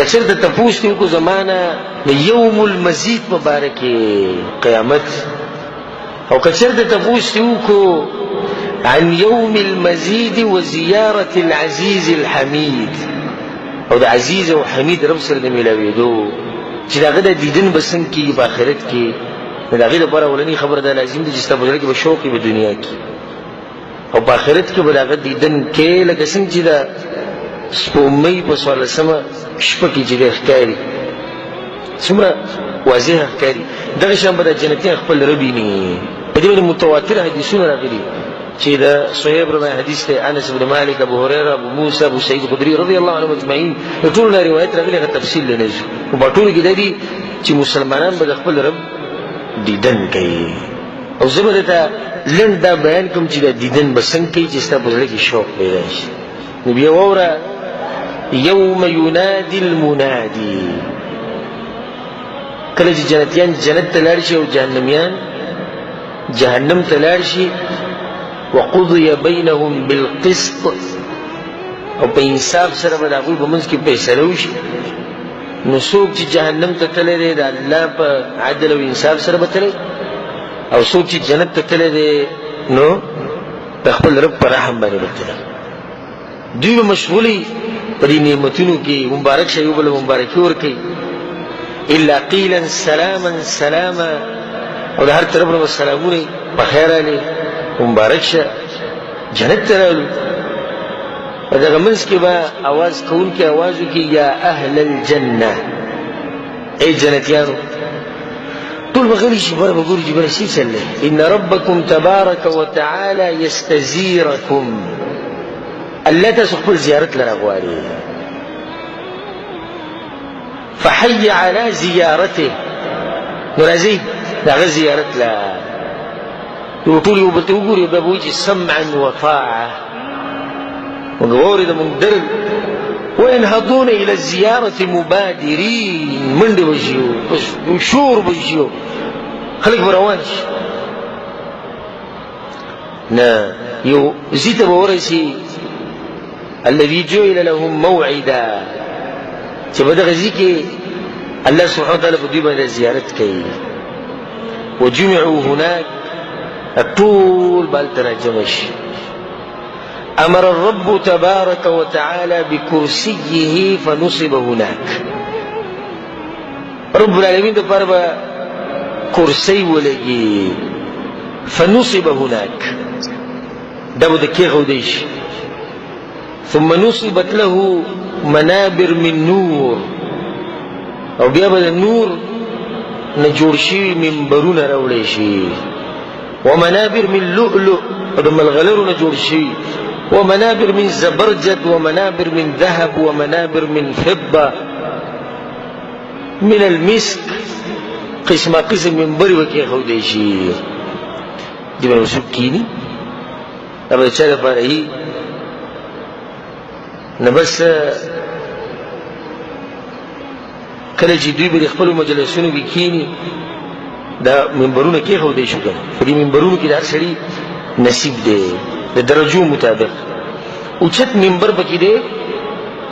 کچرته تپوس دې وکړو زمانه د یوم المزید مبارک قیامت، او کچرته تپوس دې وکړو عن یوم المزید وزیارة العزیز الحمید، او د عزیز او حمید رب سره د ملاوېدو چې د هغه د دیدن به څنګه کېږي په آخرت کې. نو د هغې لپاره اولنۍ خبره دا لازم ده چې ستا په زړه کې به شوق وي په دنیا کې، او په آخرت کې به د هغه دیدن کې لکه څنګه چې د سپوږمۍ په 14مه شپه کې چې دی ښکاري څومره واضح ښکاري، دغه شان به د جنتیان خپل رب ویني. په دې باندې متواتر حدیثونه راغلي چې د صهیب روایت حدیث ته انس بن مالک، ابو هريره، ابو موسی، ابو سعید خدری رضی الله عنهم اجمعین، ټول نه روایت راغلي، هغه تفصیل نه لري. په ټول کې د دې چې مسلمانان به خپل رب دیدن کوي. او زه به درته لنډ دا بیان کوم چې د دیدن به څنګه کوي چې ستا په زړه کې شوق پیدا شي. نو بیا واوره یوم ینادي المنادي، کله چې جنتیان جنت ته لاړ شي او جهنمیان جهنم ته لاړ شي، وقضي بينهم بالقسط، او په انصاف سره به د هغوی په منځ کې فیصله وشي. نو څوک چې جهنم ته تللی دی د الله په عدل او انصاف سره به تللی، او څوک چې جنت ته تللی دی نو د خپل رب په رحم باندې به تللی. دوی به مشغولي په دې نعمتونو کې مبارک شي، یو بل مبارکي ورکوي. الا قیلا سلاما سلاما، او د هر طرف نه به سلامونه په خیر راغلی مبارک شه، جنت ته راغلو. په دغه منځ کې به اواز کوونکی اواز وکړي یا اهل الجنه، ای جنتیانو. ټول به غلي شي، بره به ګوري چې بره څه چل دی. ان ربکم تبارک وتعالی یستزیرکم، الله تاسو خپل زیارت لره غواړي. فحی علی زیارته، نو راځئ د هغه زیارت له. نو ټول یو بل ته وګوري، بیا به وایي چې سمعا وطاعه، وګوري د مندر وینهضون الى الزیارة مبادرین، منډې به شي او شور به شي، خلک به روان شي. نه یو ځای ته به ورسي الذي جعل لهم موعدا، چې په دغه ځای کې الله سبحانه وتعالی په دوی باندې زیارت کوي. وجمعوا هناك، الطول بالترجمش. امر الرب تبارك وتعالى بكرسيه فنصب هناك، رب العالمين ده پربا کرسی ولگی فنصب هناك، دابو ده كي غوديش. ثم نصبت له منابر من نور، او بیا به النور نجوړ شي منبرونه راوړی شي. ومنابر من لؤلؤ، او د ملغلرو نه جوړ شي. ومنابر من زبرجد، ومنابر من ذهب، ومنابر من فضة، من المسك، قسمه قسم منبر به کېښودی شي. دې به څوک کښېني، دا به د چا لپاره وي؟ نه بس کله چې دوی به د خپلو مجلسونو کې کښېني، دا منبرونه کېښودی شو. کنه په دې منبرونو کې د هر سړي نصیب دی د درجو مطابق. اوچت منبر پکې دی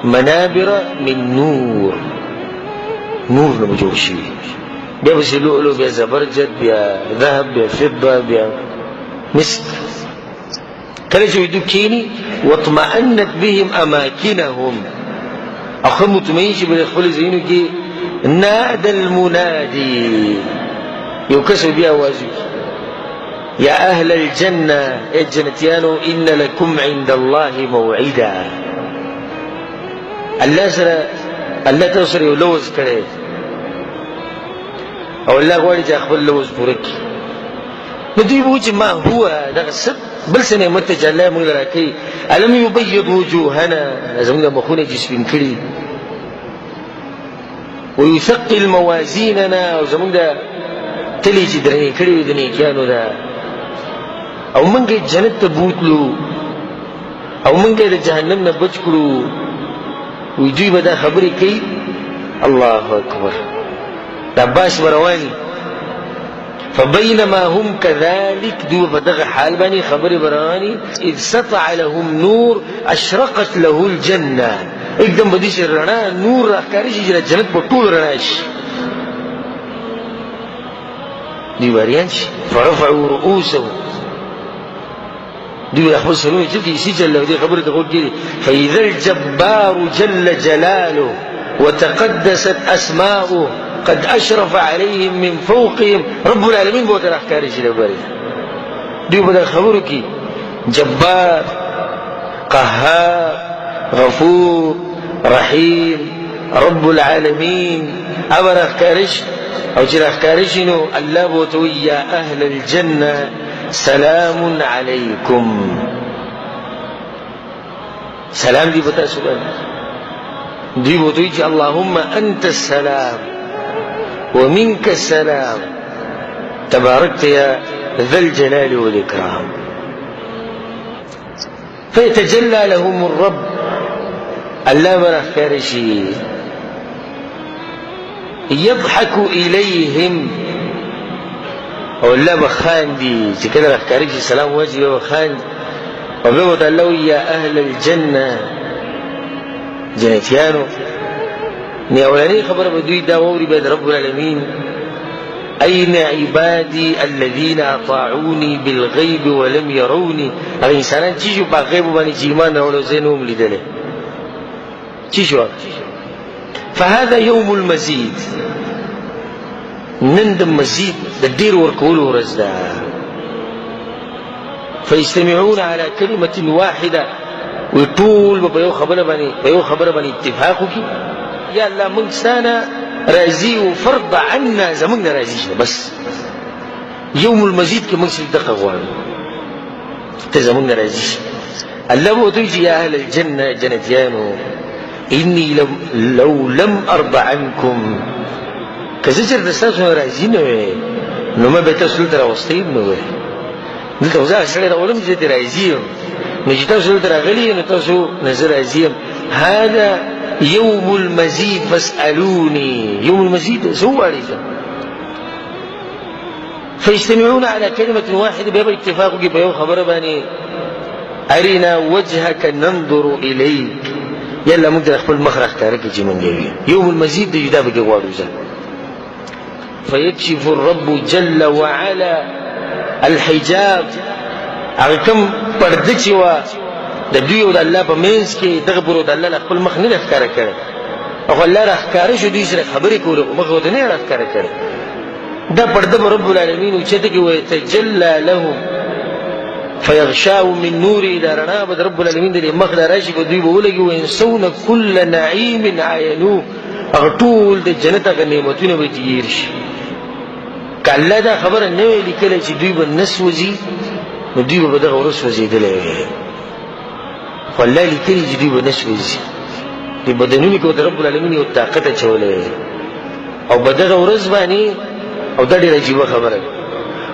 منابر من نور، نور نه به جوړ شي. بیا به لؤلؤ، بیا زبرجد، بیا ذهب، بیا فضه، بیا مسک. کله چې دوی کښېني واطمأنت بهم اماکنهم، او ښه مطمئن شي په خپلو ځایونو کې. نادى المنادي، یو کس بیا آواز وکړي یا اهل الجنه، ای جنتیانو، ان لکم عند الله موعدا. الله تاسو سره یو لوز کړی، او الله غواړي چې خپل لوز پوره کړي. نو دوی به وایي چې ما هو دغه څه بل څه نعمت چې الله موږ له راکوي. الم یبیض وجوهنا، زموږ مخونه چې سپین کړي. ويثقل موازیننا، او زموږ د تلې چې درنې کړي وي د نیکیانو ده. او موږ یې جنت ته بوتلو، او موږ یې د جهنم نه بچ کړو. وی دوی به دا خبرې کوي. الله اکبر. د عباس به رواني. فبينما هم كذلك، دوی په دغه حال باندې خبرې به رواني. اذ سطع لهم نور اشرقت له الجنه، एकदम بدی شي رڼا نور راښکاري شي چې جنت په ټول رڼا شي دی وریان شي فرفعوا رؤوسهم دی خپل سرونه چې شي جل دې خبره ته وګوري فإذا الجبار جل جلاله وتقدست أسماؤه قد أشرف عليهم من فوقهم رب العالمين بوت راښکاري شي لبري دی په خبرو کې جبار قهار غفور رحيم رب العالمين أبا راښکاري او چې راښکاري شي نو الله بوته وي يا أهل الجنة سلام عليكم سلام دي بتا سبحان دي بوته وي اللهم أنت السلام ومنك السلام تباركت يا ذا الجلال والإكرام فيتجلى لهم الرب الله راښکاري شي يضحك إليهم او الله بخاندي چې کله راښکاري شي سلام واجب وخاندي او بیا ورته الله يا أهل الجنة جنتیانو نو اولنۍ خبره به دوی دا واوري به رب العالمین أين عبادي الذين أطاعوني بالغيب ولم يروني هغه انسانان چې شو په غیب باندې چې ایمان راوړل زه نه وم لیدلی چې شو فهذا يوم المزيد نند مزيد د ډیر ورکول ورځ ده فيجتمعون على كلمة واحدة وطول په یو خبره باندې اتفاق وکي یا الله موږ ستانه راضي وفرض عنا زمونږ راضي شه بس يوم المزيد کې موږ دغه غواړو ته زمونږ راضي شه الله بو دوی يا اهل الجنه جنتيانو اني لو لم ارضى عنكم کزچر دستاسو راضي نه وي نو ما به تاسو تر واستیم نو وي دلته وزا سره راولم چې راضي نو چې تاسو تر غلي نو تاسو نظر راضي هذا يوم المزيد فاسألوني يوم المزيد سوى عليك فيجتمعون على كلمة واحدة بيبقى اتفاق بيوم خبر باني أرنا وجهك ننظر إليك يلا ممكن أخبر المخرج تارك من جميع يوم المزيد يجداب جوار فيكشف الرب جل وعلا الحجاب على كم بردتي د دوی او د الله په منځ کې دغه برو د الله خپل مخ نه ښکاره کړي او الله راښکاره شو دوی سره خبرې کولې مخ ورته نه راښکاره کړي دا پرده رب العالمین چې ته کې وي تجلى لهم فيغشاو من نور الى رڼا به رب العالمین د مخ د راشي په دوی بولګي وينسون كل نعيم عينوه هغه ټول د جنت هغه نعمتونه به تیر شي کله دا خبره نه ویل کله چې دوی به نسوځي نو دوی به دغه ورس وزیدلې والله لكي جديد ونسوز لبدنوني كود رب العالمين والطاقة تشولي او بدغ ورزباني او دادي رجيبه خبرك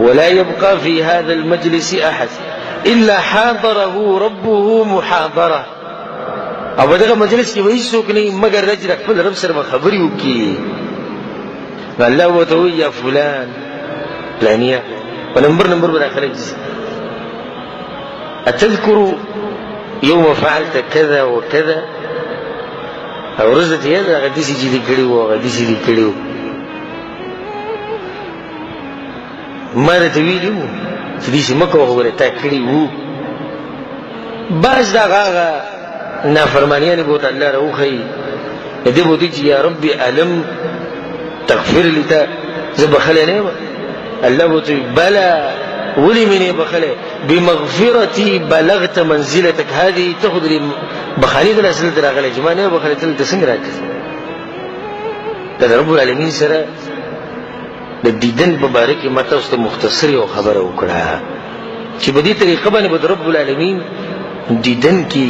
ولا يبقى في هذا المجلس احد الا حاضره ربه محاضره او بدغ مجلس کې وایسوک نه مگر رجل خپل رب سره خبري وکي الله وتو يا فلان فلانيه ونمبر بداخلك اتذكر يوم فعلت كذا وكذا او رزت يدا غديسي جدي کړیو غديسي دي کړیو مره ویلو چې دې مکه وګوره تا کړیو باز دا غاغه نافرمانیه نه بوت الله روخي دې بوتي يا ربي الم تغفر لي زبخلنه الله بوتي بلا ولي مني بخله بمغفرتي بلغت منزلتك هذه تاخذ لي بخالي د اصل دراغله جمانه بخله تل تسنګ راځي دا رب العالمین سره د دیدن مبارک ماته واست مختصر او خبره وکړه چې په دې طریقه باندې رب العالمین دیدن کی